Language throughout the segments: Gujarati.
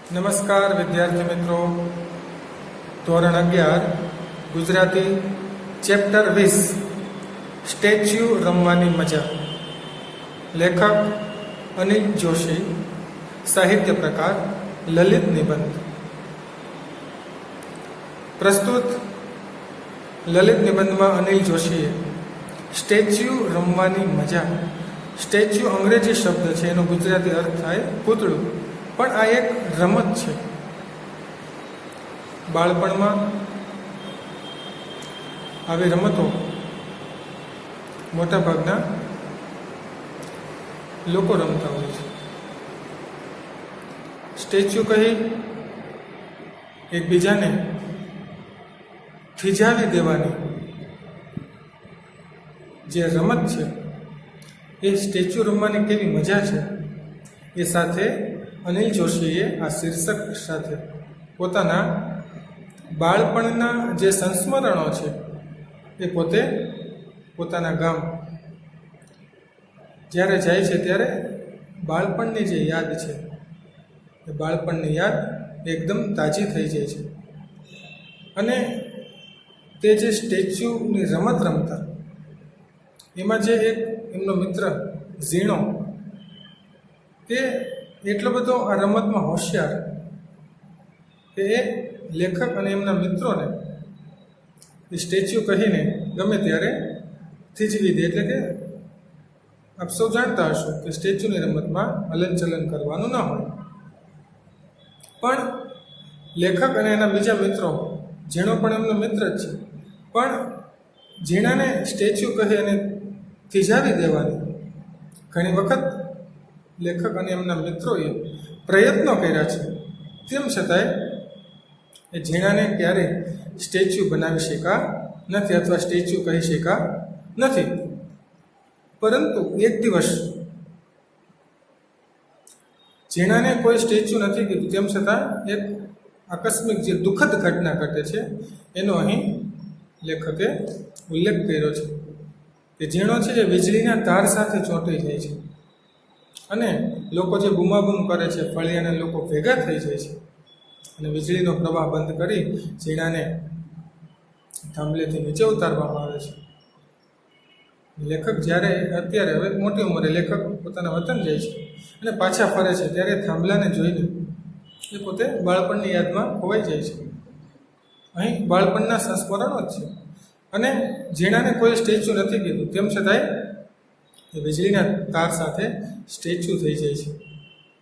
નમસ્કાર વિદ્યાર્થી મિત્રો. ધોરણ 11 ગુજરાતી ચેપ્ટર 20 સ્ટેચ્યુ રમવાની મજા. લેખક અનિલ જોશી. સાહિત્ય પ્રકાર લલિત નિબંધ. પ્રસ્તુત લલિત નિબંધમાં અનિલ જોશીએ સ્ટેચ્યુ રમવાની મજા. સ્ટેચ્યુ અંગ્રેજી શબ્દ છે, એનો ગુજરાતી અર્થ થાય પૂતળું, પણ આ એક રમત છે. બાળપણમાં આવી રમતો મોટાભાગના લોકો રમતા હોય છે. સ્ટેચ્યુ કહી એકબીજાને થીજાવી દેવાની જે રમત છે, એ સ્ટેચ્યુ રમવાની કેવી મજા છે, એ સાથે અનિલ જોશીએ આ શીર્ષક સાથે પોતાના બાળપણના જે સંસ્મરણો છે એ પોતે પોતાના ગામ જ્યારે જાય છે ત્યારે બાળપણની જે યાદ છે એ બાળપણની યાદ એકદમ તાજી થઈ જાય છે. અને તે જે સ્ટેચ્યુની રમત રમતા એમાં જે એક એમનો મિત્ર ઝીણો, તે એટલો બધો આ રમતમાં હોશિયાર કે એ લેખક અને એમના મિત્રોને એ સ્ટેચ્યુ કહીને ગમે ત્યારે થીજવી દે. એટલે કે આપ સૌ જાણતા હશો કે સ્ટેચ્યુની રમતમાં હલનચલન કરવાનું ન હોય, પણ લેખક અને એના બીજા મિત્રો, ઝીણો પણ એમનો મિત્ર જ છે, પણ ઝીણાને સ્ટેચ્યુ કહી અને થીજાવી દેવાની ઘણી વખત લેખક અને એમના મિત્રોએ પ્રયત્નો કર્યા છે. તેમ છતાંય એ ઝીણાને ક્યારેય સ્ટેચ્યુ બનાવી શક્યા નથી અથવા સ્ટેચ્યુ કહી શક્યા નથી. પરંતુ એક દિવસ ઝીણાને કોઈ સ્ટેચ્યુ નથી કીધું, તેમ છતાં એક આકસ્મિક જે દુઃખદ ઘટના ઘટે છે એનો અહીં લેખકે ઉલ્લેખ કર્યો છે. કે ઝીણો છે એ વીજળીના તાર સાથે ચોંટી જાય છે અને લોકો જે બૂમાબૂમ કરે છે, ફળિયાના લોકો ભેગા થઈ જાય છે અને વીજળીનો પ્રવાહ બંધ કરી ઝીણાને થાંભલેથી નીચે ઉતારવામાં આવે છે. લેખક જ્યારે અત્યારે હવે મોટી ઉંમરે લેખક પોતાના વતન જાય છે અને પાછા ફરે છે ત્યારે થાંભલાને જોઈને એ પોતે બાળપણની યાદમાં ખોવાઈ જાય છે. અહીં બાળપણના સંસ્મરણો જ છે. અને ઝીણાને કોઈ સ્ટેચ્યુ નથી કીધું, તેમ છતાંય એ વીજળીના તાર સાથે સ્ટેચ્યુ થઈ જાય છે.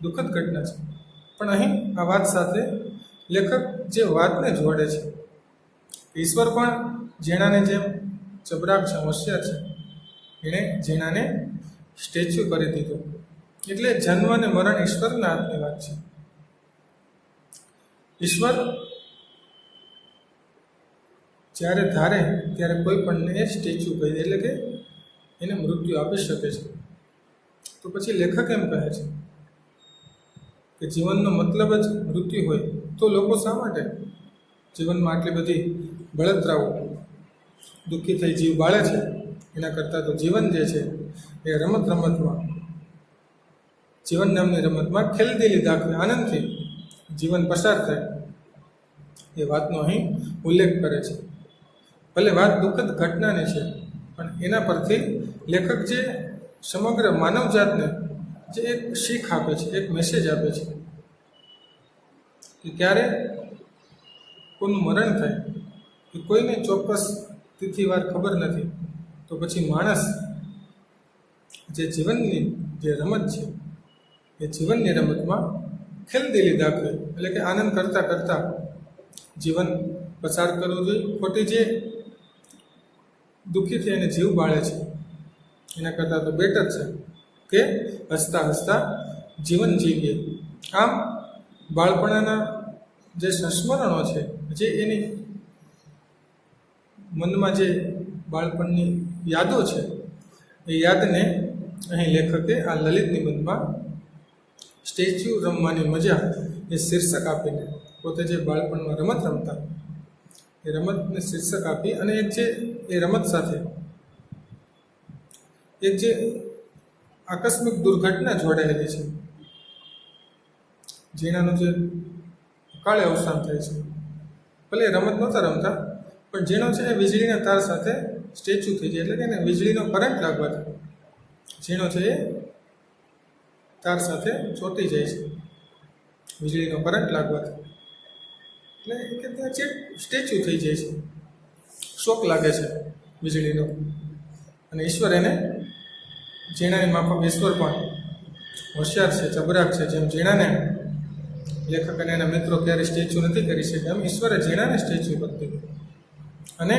દુઃખદ ઘટના છે. પણ અહીં આ વાત સાથે લેખક જે વાતને જોડે છે, ઈશ્વર પણ ઝીણાને જેમ ચબરાક છે, હોશિયાર છે, એણે ઝીણાને સ્ટેચ્યુ કરી દીધું. એટલે જન્મ અને મરણ ઈશ્વરના હાથની વાત છે. ઈશ્વર જ્યારે ધારે ત્યારે કોઈ પણને એ સ્ટેચ્યુ કહી દે, એટલે કે એને મૃત્યુ આપી શકે છે. તો પછી લેખક એમ કહે છે કે જીવનનો મતલબ જ મૃત્યુ હોય તો લોકો શા માટે જીવનમાં આટલી બધી બળતરાઓ, દુઃખી થઈ જીવ બાળે છે? એના કરતાં તો જીવન જે છે એ રમતમાં, જીવન નામની રમતમાં ખેલદિલી દાખવે આનંદથી જીવન પસાર થાય, એ વાતનો અહીં ઉલ્લેખ કરે છે. ભલે વાત દુઃખદ ઘટનાની છે, પણ એના પરથી લેખક જે સમગ્ર માનવજાતને જે એક શીખ આપે છે, એક મેસેજ આપે છે કે ક્યારે કોઈનું મરણ થાય એ કોઈને ચોક્કસ તિથિવાર ખબર નથી. તો પછી માણસ જે જીવનની જે રમત છે એ જીવનની રમતમાં ખેલદિલી દાખવે, એટલે કે આનંદ કરતાં કરતાં જીવન પસાર કરવું જોઈએ. ખોટી જે દુઃખી થઈને જીવ બાળે છે એના કરતાં તો બેટર છે કે હસતા હસતા જીવન જીવીએ. આમ બાળપણના જે સંસ્મરણો છે, જે એની મનમાં જે બાળપણની યાદો છે, એ યાદને અહીં લેખકે આ લલિત નિબંધમાં સ્ટેચ્યુ રમવાની મજા એ શીર્ષક આપીને પોતે જે બાળપણમાં રમત રમતા એ રમતને શીર્ષક આપી અને એક જે એ રમત સાથે એક જે આકસ્મિક દુર્ઘટના જોડાયેલી છે, ઝીણાનું જે કાળે અવસાન થાય છે. ભલે રમત નહોતા રમતા, પણ જેનો છે એ વીજળીના તાર સાથે સ્ટેચ્યુ થઈ જાય, એટલે કે એને વીજળીનો કરંટ લાગવાથી જેનો છે એ તાર સાથે ચોંટી જાય છે, વીજળીનો કરંટ લાગવાથી, એટલે કે ત્યાં જે સ્ટેચ્યુ થઈ જાય છે, શોક લાગે છે વીજળીનો. અને ઈશ્વર એને ઝીણાની માફક ઈશ્વર પણ હોશિયાર છે, ચબરાક છે. જેમ ઝીણાને લેખક અને એના મિત્રો ક્યારે સ્ટેચ્યુ નથી કરી શક્યા, એમ ઈશ્વરે ઝીણાને સ્ટેચ્યુ કરી દીધું. અને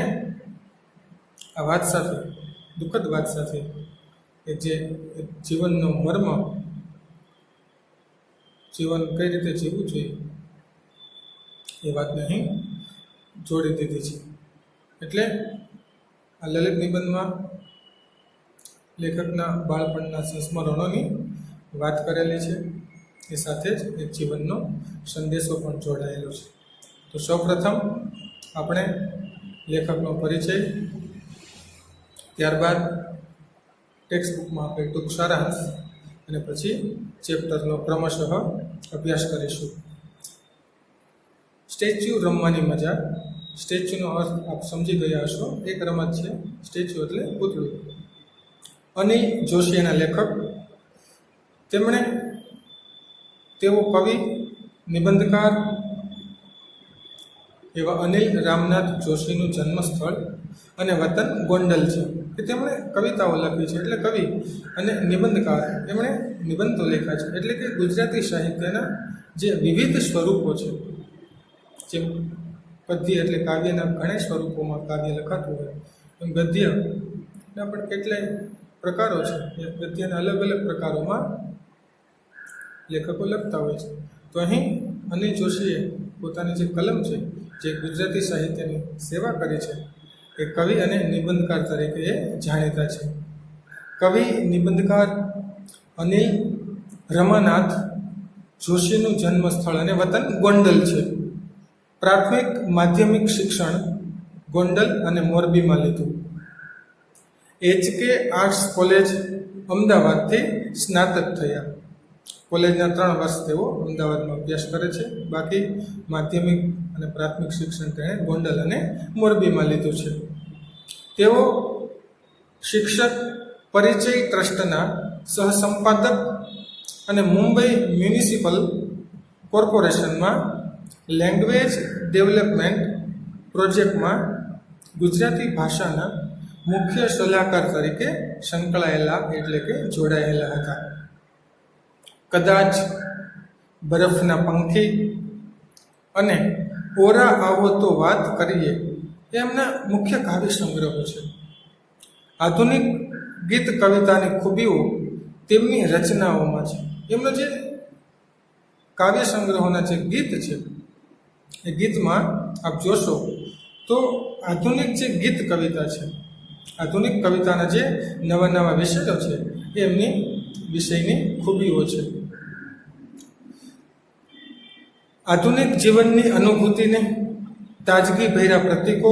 આ વાત સાથે, દુઃખદ વાત સાથે, કે જે જીવનનો મર્મ, જીવન કઈ રીતે જીવવું જોઈએ એ વાતને અહીં જોડી દીધી છે. એટલે આ લલિત નિબંધમાં લેખકના બાળપણના સંસ્મરણોની વાત કરેલી છે, એ સાથે જ એક જીવનનો સંદેશો પણ જોડાયેલો છે. તો સૌપ્રથમ આપણે લેખકનો પરિચય, ત્યારબાદ ટેક્સ્ટ બુકમાં આપણે ટૂંક સારાંશ, અને પછી ચેપ્ટરનો ક્રમશઃ અભ્યાસ કરીશું. સ્ટેચ્યુ રમવાની મજા. સ્ટેચ્યુનો અર્થ આપ સમજી ગયા હશો. એક રમત છે સ્ટેચ્યુ એટલે પૂતળું. અનિલ જોશી એના લેખક. તેઓ કવિ, નિબંધકાર એવા અનિલ રામનાથ જોશીનું જન્મસ્થળ અને વતન ગોંડલ છે, કે તેમણે કવિતાઓ લખી છે. એટલે કવિ અને નિબંધકાર, એમણે નિબંધો લખ્યા છે. એટલે કે ગુજરાતી સાહિત્યના જે વિવિધ સ્વરૂપો છે, જેમ પદ્ય એટલે કાવ્યના ઘણા સ્વરૂપોમાં કાવ્ય લખાતું હોય, એમ ગદ્ય પણ કેટલાય પ્રકારો છે, એ ગદ્યના અલગ અલગ પ્રકારોમાં લેખકો લખતા હોય છે. તો અહીં અનિલ જોશીએ પોતાની જે કલમ છે, જે ગુજરાતી સાહિત્યની સેવા કરી છે, એ કવિ અને નિબંધકાર તરીકે એ જાણીતા છે. કવિ નિબંધકાર અનિલ રમાનાથ જોશીનું જન્મસ્થળ અને વતન ગોંડલ છે. પ્રાથમિક માધ્યમિક શિક્ષણ ગોંડલ અને મોરબીમાં લીધું. HK આર્ટ્સ કોલેજ અમદાવાદથી સ્નાતક થયા. કોલેજના 3 વર્ષ તેઓ અમદાવાદમાં અભ્યાસ કરે છે. બાકી માધ્યમિક અને પ્રાથમિક શિક્ષણ તેણે ગોંડલ અને મોરબીમાં લીધું છે. તેઓ શિક્ષક પરિચય ટ્રસ્ટના સહસંપાદક અને મુંબઈ મ્યુનિસિપલ કોર્પોરેશનમાં લેંગ્વેજ ડેવલપમેન્ટ પ્રોજેક્ટમાં ગુજરાતી ભાષાના મુખ્ય સલાહકાર તરીકે સંકળાયેલા, એટલે કે જોડાયેલા હતા. કદાચ, બરફના પંખી અને ઓરા આવો તો વાત કરીએ એ એમના મુખ્ય કાવ્ય સંગ્રહો છે. આધુનિક ગીત કવિતાની ખૂબીઓ તેમની રચનાઓમાં છે. એમનો જે કાવ્ય સંગ્રહોના જે ગીત છે, એ ગીતમાં આપ જોશો તો આધુનિક જે ગીત કવિતા છે, આધુનિક કવિતાના જે નવા નવા વિષયો છે, એ એમની વિષયની ખૂબીઓ છે. આધુનિક જીવનની અનુભૂતિને તાજગી ભર્યા પ્રતીકો,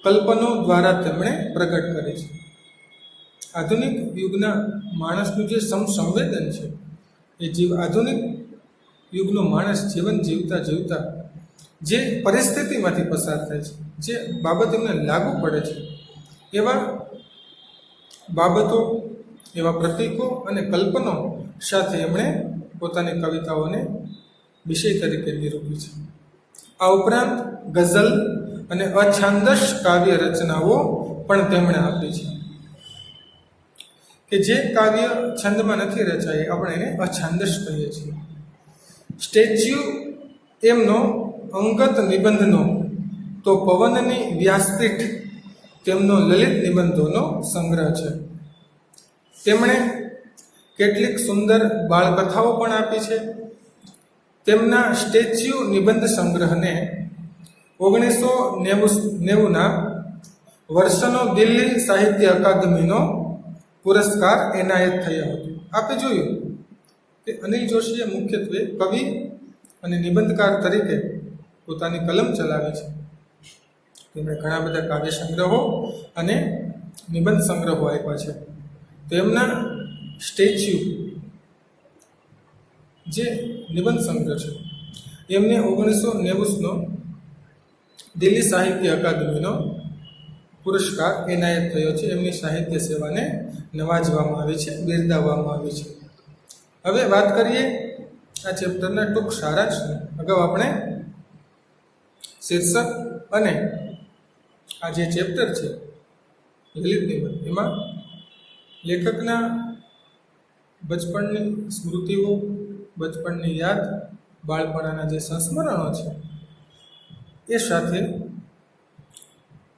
કલ્પનો દ્વારા તેમણે પ્રગટ કરે છે. આધુનિક યુગના માણસનું જે સંવેદન છે, એ આધુનિક યુગનો માણસ જીવન જીવતા જીવતા જે પરિસ્થિતિમાંથી પસાર થાય છે, જે બાબત એમને લાગુ પડે છે, એવા બાબતો, એવા પ્રતીકો અને કલ્પનો સાથે એમણે પોતાની કવિતાઓને વિષય તરીકે નિરૂપી છે. આ ઉપરાંત ગઝલ અને અછાંદસ કાવ્ય રચનાઓ પણ તેમણે આપી છે, કે જે કાવ્ય છંદમાં નથી રચાય, આપણે એને અછાંદસ કહીએ છીએ. સ્ટેચ્યુ એમનો અંગત નિબંધનો, તો પવનની વ્યાસપીઠ તેમનો લલિત નિબંધોનો સંગ્રહ છે. તેમણે કેટલીક સુંદર બાળકથાઓ પણ આપી છે. તેમના સ્ટેચ્યુ નિબંધ સંગ્રહને 1990ના વર્ષનો દિલ્હી સાહિત્ય અકાદમીનો પુરસ્કાર એનાયત થયો હતો. આપણે જોયું કે અનિલ જોશીએ મુખ્યત્વે કવિ અને નિબંધકાર તરીકે પોતાની કલમ ચલાવી છે. તેમણે ઘણા બધા કાવ્ય સંગ્રહો અને નિબંધ સંગ્રહો આપ્યા છે. તેમના સ્ટેચ્યુ જે નિબંધ સંગ્રહ છે, એમને 1990નો દિલ્હી સાહિત્ય અકાદમીનો પુરસ્કાર એનાયત થયો છે. એમની સાહિત્ય સેવાને નવાજવામાં આવી છે, બિરદાવવામાં આવી છે. હવે વાત કરીએ આ ચેપ્ટરના ટૂંક સારાંશની. અગાઉ આપણે શીર્ષક અને આ જે ચેપ્ટર છે લલિત નિબંધ, એમાં લેખકના બચપણની સ્મૃતિઓ, બચપણની યાદ, બાળપણના જે સંસ્મરણો છે એ સાથે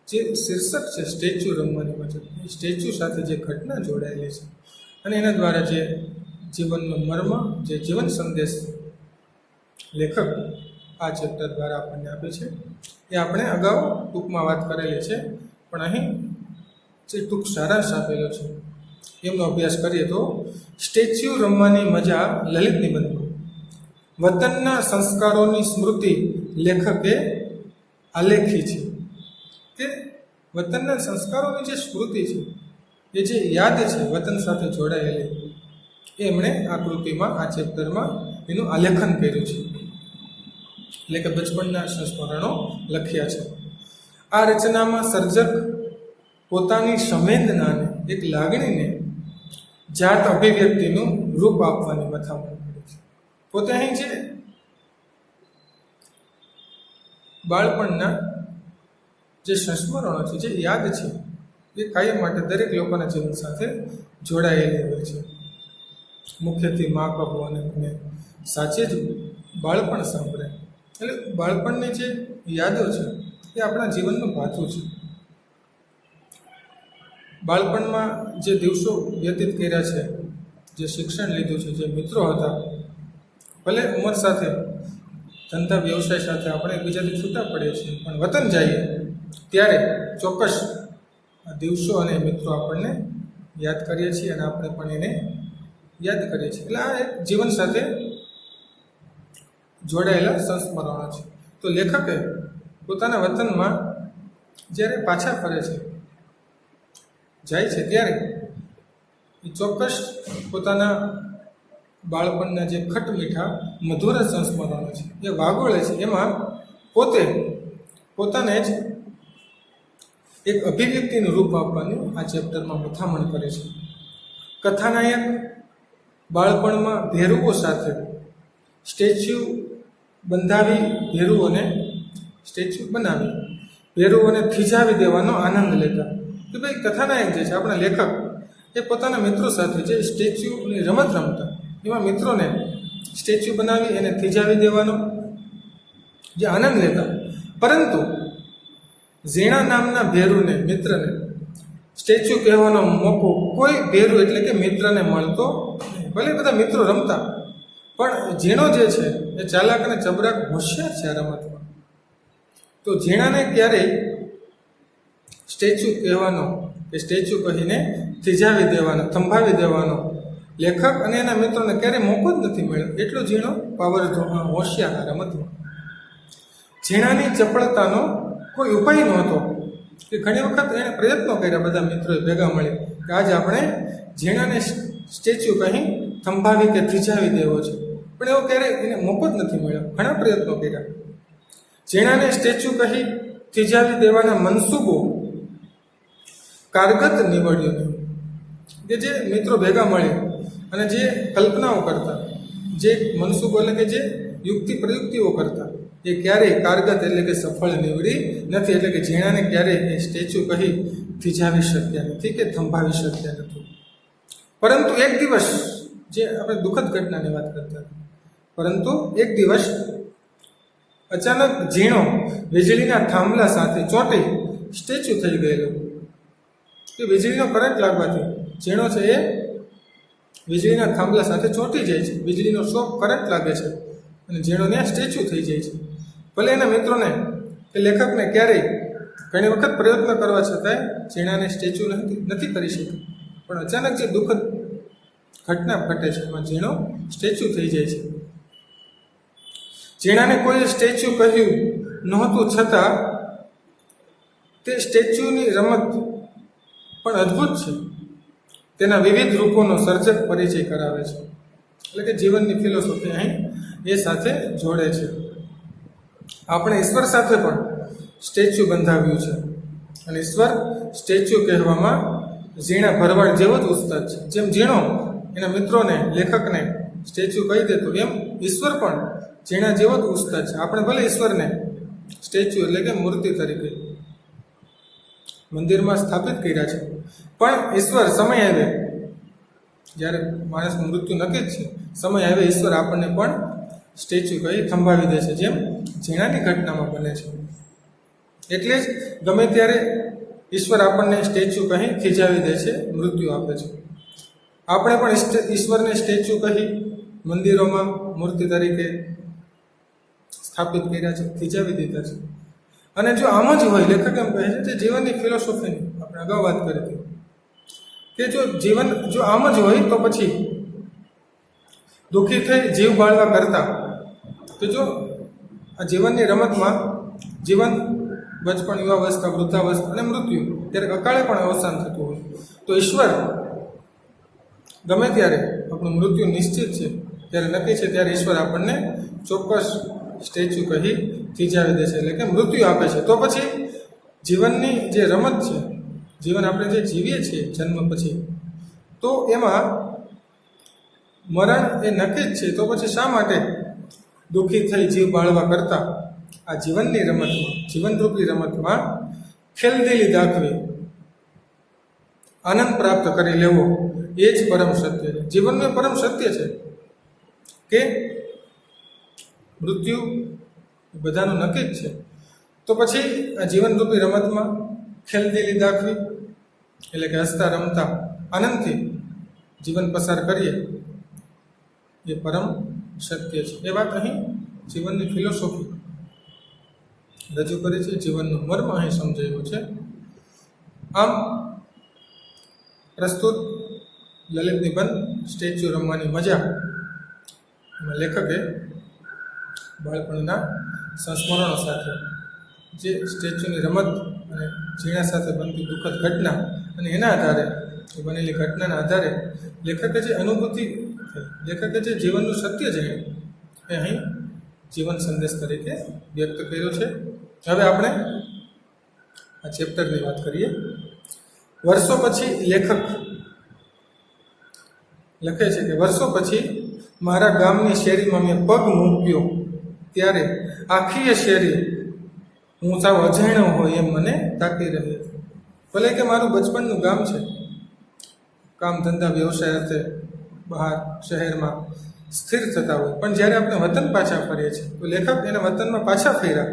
જે શીર્ષક છે સ્ટેચ્યુ રમવાની મજા, એ સ્ટેચ્યુ સાથે જે ઘટના જોડાયેલી છે અને એના દ્વારા જે જીવનનો મર્મ, જે જીવન સંદેશ લેખક આ ચેપ્ટર દ્વારા આપણને આપે છે એ આપણે અગાઉ ટૂંકમાં વાત કરેલી છે, પણ અહીં જે ટૂંક સારાંશ આપેલો છે એમનો અભ્યાસ કરીએ તો સ્ટેચ્યુ રમવાની મજા લલિત નિબંધમાં વતનના સંસ્કારોની સ્મૃતિ લેખકે આલેખી છે. કે વતનના સંસ્કારોની જે સ્મૃતિ છે, એ જે યાદ છે વતન સાથે જોડાયેલી, એ એમણે આ કૃતિમાં, આ ચેપ્ટરમાં એનું આલેખન કર્યું છે, એટલે કે બચપણના સંસ્મરણો લખ્યા છે. આ રચનામાં સર્જક પોતાની સંવેદનાને, એક લાગણીને જાત અભિવ્યક્તિનું રૂપ આપવાની મથામણ કરી છે. પોતે અહીં છે બાળપણના જે સંસ્મરણો છે, જે યાદ છે, એ કાયમ માટે દરેક લોકોના જીવન સાથે જોડાયેલી હોય છે. મુખ્યત્વે મા કહો અને મને સાચે જ બાળપણ સાંભળે, એટલે બાળપણની જે યાદો છે એ આપણા જીવનનું પાથું છે. બાળપણમાં જે દિવસો વ્યતીત કર્યા છે, જે શિક્ષણ લીધું છે, જે મિત્રો હતા, ભલે ઉંમર સાથે, ધંધા વ્યવસાય સાથે આપણે એકબીજાથી છૂટા પડીએ છીએ, પણ વતન જઈએ ત્યારે ચોક્કસ આ દિવસો અને મિત્રો આપણને યાદ કરીએ છીએ અને આપણે પણ એને યાદ કરીએ છીએ. એટલે આ એક જીવન સાથે જોડાયેલા સંસ્મરણો છે. તો લેખકે પોતાના વતનમાં જ્યારે પાછા ફરે છે, જાય છે, ત્યારે એ ચોક્કસ પોતાના બાળપણના જે ખટમીઠા મધુર સંસ્મરણો છે એ વાગોળે છે. એમાં પોતે પોતાને જ એક અભિવ્યક્તિનું રૂપ આપવાનું આ ચેપ્ટરમાં મથામણ કરે છે. કથાનાયક બાળપણમાં ભેરુઓ સાથે સ્ટેચ્યુ બંધાવી સ્ટેચ્યુ બનાવી ભેરુઓને થીજાવી દેવાનો આનંદ લેતા. કે ભાઈ કથાનાયક જે છે, આપણા લેખક, એ પોતાના મિત્રો સાથે જે સ્ટેચ્યુની રમત રમતા, એમાં મિત્રોને સ્ટેચ્યુ બનાવી એને થીજાવી દેવાનો જે આનંદ લેતા. પરંતુ ઝીણા નામના ભેરુને, મિત્રને સ્ટેચ્યુ કહેવાનો મોકો કોઈ ભેરુ એટલે કે મિત્રને મળતો નહીં. ભલે બધા મિત્રો રમતા, પણ ઝીણો જે છે એ ચાલાક અને ચબરાક હોશિયાર છે આ રમતમાં. તો ઝીણાને ક્યારેય સ્ટેચ્યુ કહેવાનો, કે સ્ટેચ્યુ કહીને થીજાવી દેવાનો, થંભાવી દેવાનો લેખક અને એના મિત્રોને ક્યારેય મોકો જ નથી મળ્યો. એટલો ઝીણો પાવર હોશિયાર આ રમતમાં. ઝીણાની ચપળતાનો કોઈ ઉપાય નહોતો, કે ઘણી વખત એણે પ્રયત્નો કર્યા બધા મિત્રોએ ભેગા મળી કે આજે આપણે ઝીણાને સ્ટેચ્યુ કહી થંભાવી કે થીજાવી દેવો છે, પણ એવો ક્યારેય એને મોકો જ નથી મળ્યો. ઘણા પ્રયત્નો કર્યા. ઝીણાને સ્ટેચ્યુ કહી થીજાવી દેવાના મનસૂબો કારગત નીવડ્યો નહીં. કે જે મિત્રો ભેગા મળે અને જે કલ્પનાઓ કરતા, જે મનસૂબો એટલે કે જે યુક્તિ પ્રયુક્તિઓ કરતા, એ ક્યારેય કારગત એટલે કે સફળ નીવડી નથી. એટલે કે ઝીણાને ક્યારેય એ સ્ટેચ્યુ કહી થીજાવી શક્યા નથી કે થંભાવી શક્યા નથી. પરંતુ એક દિવસ, જે આપણે દુઃખદ ઘટનાની વાત કરતા, પરંતુ એક દિવસ અચાનક ઝીણો વીજળીના થાંભલા સાથે ચોંટી સ્ટેચ્યુ થઈ ગયેલો. કે વીજળીનો કરંટ લાગવાથી ઝીણો છે એ વીજળીના થાંભલા સાથે ચોંટી જાય છે, વીજળીનો શોક, કરંટ લાગે છે અને ઝીણો ત્યાં સ્ટેચ્યુ થઈ જાય છે. ભલે એના મિત્રોને કે લેખકને ક્યારેય ઘણી વખત પ્રયત્ન કરવા છતાંય ઝીણાને સ્ટેચ્યુ નથી કરી શક્યું, પણ અચાનક જે દુઃખદ ઘટના ઘટે છે એમાં ઝીણો સ્ટેચ્યુ થઈ જાય છે. ઝીણાને કોઈ સ્ટેચ્યુ કહ્યું નહોતું, છતાં તે સ્ટેચ્યુની રમત પણ અદ્ભુત છે. તેના વિવિધ રૂપોનો સર્જક પરિચય કરાવે છે. એટલે કે જીવનની ફિલોસોફી અહીં એ સાથે જોડે છે. આપણે ઈશ્વર સાથે પણ સ્ટેચ્યુ બંધાવ્યું છે અને ઈશ્વર સ્ટેચ્યુ કહેવામાં ઝીણા ભરવાડ જેવો જ ઉસ્તાદ છે. જેમ ઝીણો એના મિત્રોને લેખકને સ્ટેચ્યુ કહી દેતો, એમ ઈશ્વર પણ ઝીણા જેવો જ ઉસ્તાદ છે. આપણે ભલે ઈશ્વરને સ્ટેચ્યુ એટલે કે મૂર્તિ તરીકે મંદિરમાં સ્થાપિત કર્યા છે, પણ ઈશ્વર સમય આવે જ્યારે માણસનું મૃત્યુ નક્કી જ છે, સમય આવે ઈશ્વર આપણને પણ સ્ટેચ્યુ કહી થંભાવી દે છે, જેમ ઝીણાની ઘટનામાં બને છે. એટલે જ ગમે ત્યારે ઈશ્વર આપણને સ્ટેચ્યુ કહી ખીજાવી દે છે, મૃત્યુ આપે છે. આપણે પણ ઈશ્વરને સ્ટેચ્યુ કહી મંદિરોમાં મૂર્તિ તરીકે સ્થાપિત કર્યા છે, ખીજાવી દીધા છે. અને જો આમ જ હોય, લેખક એમ કહે છે, જે જીવનની ફિલોસોફીની આપણે અગાઉ વાત કરી હતી કે જો જીવન જો આમ જ હોય તો પછી દુઃખી થઈ જીવ બાળવા કરતા કે જો આ જીવનની રમતમાં જીવન બચપણ, યુવાવસ્થા, વૃદ્ધાવસ્થા અને મૃત્યુ ત્યારે અકાળે પણ અવસાન થતું હોય તો ઈશ્વર ગમે ત્યારે આપણું મૃત્યુ નિશ્ચિત છે ત્યારે નક્કી છે ત્યારે ઈશ્વર આપણને ચોક્કસ સ્ટેચ્યુ કહી ખીજાવી દે છે, એટલે કે મૃત્યુ આપે છે. તો પછી જીવનની જે રમત છે, જીવન આપણે જે જીવીએ છીએ જન્મ પછી, તો એમાં મરણ એ નક્કી જ છે. તો પછી શા માટે દુઃખી થઈ જીવ બાળવા કરતાં આ જીવનની રમતમાં, જીવનરૂપી રમતમાં ખેલદિલી દાખવી આનંદ પ્રાપ્ત કરી લેવો એ જ પરમ સત્ય છે. જીવનનું પરમ સત્ય છે કે મૃત્યુ બધાનું નક્કી જ છે. તો પછી આ જીવનરૂપી રમતમાં ખેલદિલી દાખવી એટલે કે હસતા રમતા આનંદથી જીવન પસાર કરીએ એ પરમ સત્ય છે. એ વાત અહીં જીવનની ફિલોસોફી રજૂ કરી છે, જીવનનું મર્મ અહીં સમજાયું છે. આમ પ્રસ્તુત લલિત નિબંધ સ્ટેચ્યુ રમવાની મજા એમાં લેખકે બાળપણના સંસ્મરણો સાથે જે સ્ટેચ્યુની રમત અને ઝીણા સાથે બનતી દુઃખદ ઘટના અને એના આધારે એ બનેલી ઘટનાના આધારે લેખકે જે અનુભૂતિ થઈ, લેખકે જે જીવનનું સત્ય જાણ્યું એ અહીં જીવન સંદેશ તરીકે વ્યક્ત કર્યો છે. હવે આપણે આ ચેપ્ટરની વાત કરીએ. વર્ષો પછી લેખક લખે છે કે વર્ષો પછી મારા ગામની શેરીમાં મેં પગ મૂક્યો ત્યારે આખી શેરી હું સાવ અજાણ્યો હોય એમ મને તાકી રહી હતી. ભલે કે મારું બચપનનું ગામ છે, કામ ધંધા વ્યવસાય અર્થે બહાર શહેરમાં સ્થિર થતા હોય, પણ જ્યારે આપણે વતન પાછા ફરીએ છીએ તો લેખક એના વતનમાં પાછા ફર્યા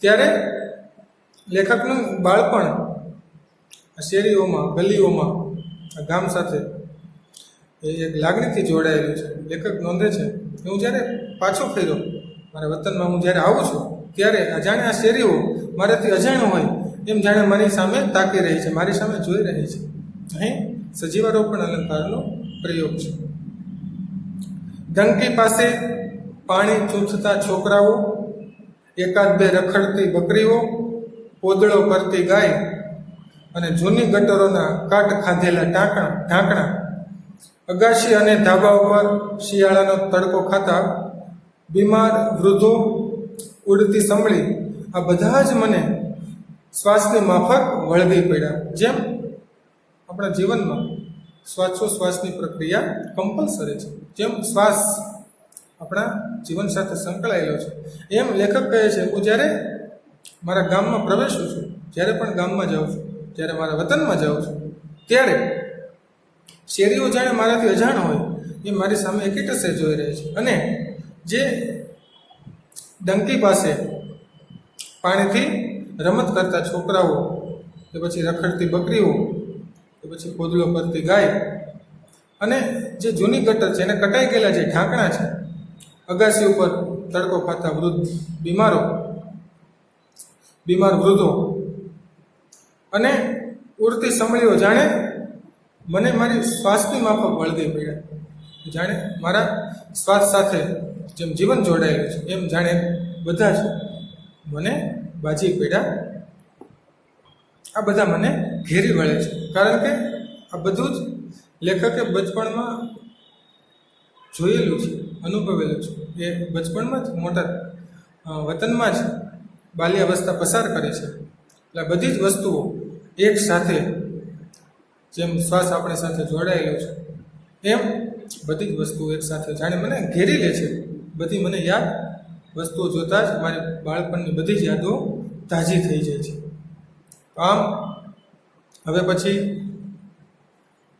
ત્યારે લેખકનું બાળપણ આ શેરીઓમાં, ગલીઓમાં, આ ગામ સાથે એ એક લાગણીથી જોડાયેલું છે. લેખક નોંધે છે કે હું જ્યારે પાછો ફર્યો મારા વતનમાં, હું જ્યારે આવું છું ત્યારે જાણે આ શેરીઓ મારાથી અજાણ્યો હોય એમ જાણે મારી સામે તાકી રહી છે, મારી સામે જોઈ રહી છે. અહીં સજીવારોપણ અલંકારનો પ્રયોગ છે. ડંકી પાસે પાણી ચૂંથતા છોકરાઓ, એકાદ બે રખડતી બકરીઓ, પોદળો કરતી ગાય અને જૂની ગટરોના કાટ ખાધેલા ઢાંકણા, અગાશી અને ધાબા ઉપર શિયાળાનો તડકો ખાતા બીમાર વૃદ્ધો, ઉડતી સંભળી, આ બધા જ મને શ્વાસની માફક વળગી પડ્યા. જેમ આપણા જીવનમાં શ્વાસોશ્વાસની પ્રક્રિયા કમ્પલસરી છે, જેમ શ્વાસ આપણા જીવન સાથે સંકળાયેલો છે, એમ લેખક કહે છે હું જ્યારે મારા ગામમાં પ્રવેશું છું, જ્યારે પણ ગામમાં જાઉં છું, જ્યારે મારા વતનમાં જાઉં છું ત્યારે શેરીઓ જાણે મારાથી અજાણ હોય એ મારી સામે એકીટસે જોઈ રહી છે. અને જે ડંકી પાસે પાણીથી રમત કરતા છોકરાઓ, કે પછી રખડતી બકરીઓ, કે પછી પોદળો કરતી ગાય અને જે જૂની ગટર છે એને કટાઈ ગયેલા જે ઢાંકણા છે, અગાસી ઉપર તડકો ખાતા બીમાર વૃદ્ધો અને ઉડતી સંભળીઓ જાણે મને મારી શ્વાસની માફક વળગી પડ્યા. જાણે મારા શ્વાસ સાથે જેમ જીવન જોડાયેલું છે એમ જાણે બધા જ મને બાજી પડ્યા. આ બધા મને ઘેરી વળે છે, કારણ કે આ બધું જ લેખકે બચપણમાં જોયેલું છે, અનુભવેલું છે. એ બચપણમાં જ મોટા વતનમાં જ બાલ્યાવસ્થા પસાર કરે છે એટલે બધી જ વસ્તુઓ એક સાથે જેમ શ્વાસ આપણી સાથે જોડાયેલો છે એમ બધી જ વસ્તુઓ એક સાથે જાણે મને ઘેરી લે છે. બધી મને યાદ વસ્તુઓ જોતાં જ મારી બાળપણની બધી જ યાદો તાજી થઈ જાય છે. આમ હવે પછી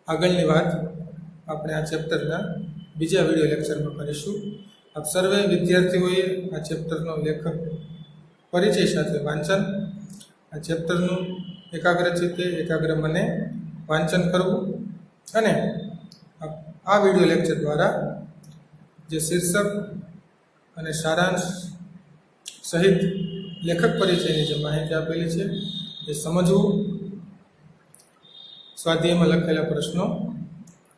આગળની વાત આપણે આ ચેપ્ટરના બીજા વિડીયો લેક્ચરમાં કરીશું. આપ સર્વે વિદ્યાર્થીઓએ આ ચેપ્ટરનો લેખક પરિચય સાથે વાંચન, આ ચેપ્ટરનું એકાગ્રચિત્તે એકાગ્ર મને વાંચન કરવું અને આ વિડીયો લેક્ચર દ્વારા જે શીર્ષક અને સારાંશ સહિત લેખક પરિચયની જે માહિતી આપેલી છે એ સમજવું, સ્વાધ્યાયમાં લખેલા પ્રશ્નો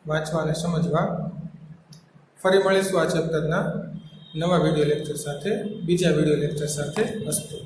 વાંચવા અને સમજવા. ફરી મળીશું આ ચેપ્ટરના નવા વિડીયો લેક્ચર સાથે, બીજા વિડીયો લેક્ચર સાથે. અસ્તુ.